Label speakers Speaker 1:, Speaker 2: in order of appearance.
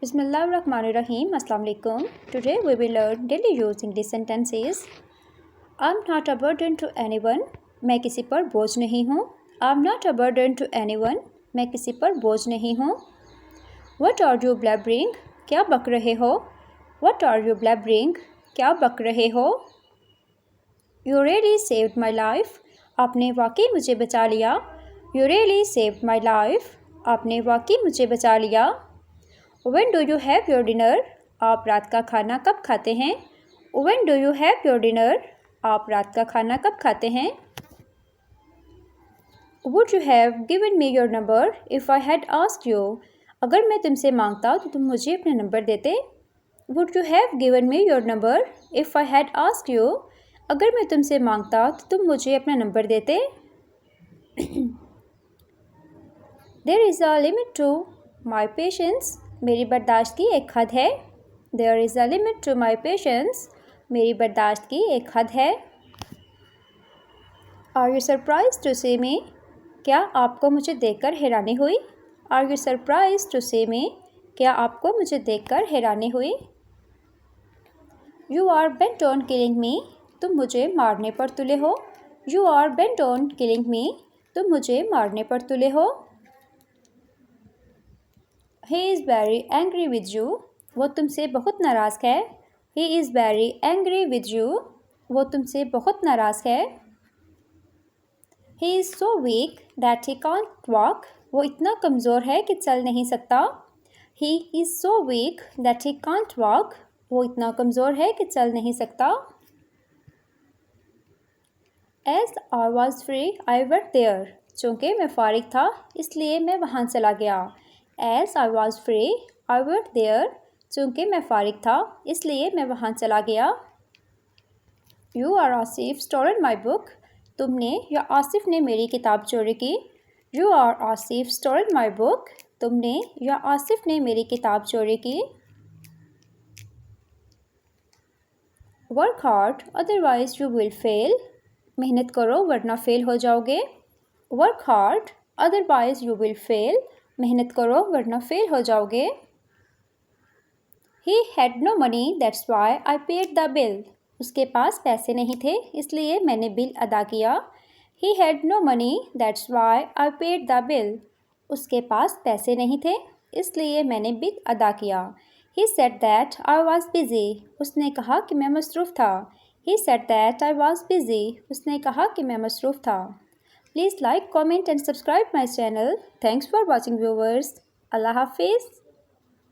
Speaker 1: Bismillahirrahmanirrahim. Assalamu alaikum. Today we will learn daily use English sentences. I'm not a burden to anyone. मैं किसी पर बोझ नहीं हूँ. I'm not a burden to anyone. मैं किसी पर बोझ नहीं हूँ. What are you blabbering? क्या बक रहे हो? What are you blabbering? क्या बक रहे हो? You really saved my life. आपने वाकई मुझे बचा लिया. You really saved my life. आपने वाकई मुझे बचा लिया. When do you have your dinner? आप रात का खाना कब खाते हैं? When do you have your dinner? आप रात का खाना कब खाते हैं? Would you have given me your number if I had asked you? अगर मैं तुमसे मांगता तो तुम मुझे अपना नंबर देते? Would you have given me your number if I had asked you? अगर मैं तुमसे मांगता तो तुम मुझे अपना नंबर देते? There is a limit to my patience. मेरी बर्दाश्त की एक हद है. There is a limit to my patience. मेरी बर्दाश्त की एक हद है. Are you surprised to see me? क्या आपको मुझे देखकर हैरानी हुई? Are you surprised to see me? क्या आपको मुझे देखकर हैरानी हुई? You are bent on killing me. तुम मुझे मारने पर तुले हो. You are bent on killing me. तुम मुझे मारने पर तुले हो. He is very angry with you. वो तुमसे बहुत नाराज़ है. He is very angry with you. वो तुमसे बहुत नाराज़ है. He is so weak that he can't walk. वो इतना कमज़ोर है कि चल नहीं सकता. He is so weak that he can't walk. वो इतना कमज़ोर है कि चल नहीं सकता. As I was free, I went there. चूँकि मैं फारिग था इसलिए मैं वहाँ चला गया. As I was free, I went there. चूँकि मैं फारिग था इसलिए मैं वहाँ चला गया. You or Asif stolen my book. तुमने या आसिफ ने मेरी किताब चोरी की. You or Asif stolen my book. तुमने या आसिफ ने मेरी किताब चोरी की. Work hard, otherwise you will fail. मेहनत करो वरना फेल हो जाओगे. Work hard, otherwise you will fail. मेहनत करो वरना फेल हो जाओगे. He had no money, that's why I paid the bill. उसके पास पैसे नहीं थे इसलिए मैंने बिल अदा किया. He had no money, that's why I paid the bill. उसके पास पैसे नहीं थे इसलिए मैंने बिल अदा किया. He said that I was busy. उसने कहा कि मैं मसरूफ़ था. He said that I was busy. उसने कहा कि मैं मसरूफ़ था. Please like, comment and subscribe my channel. Thanks for watching viewers. Allah Hafiz.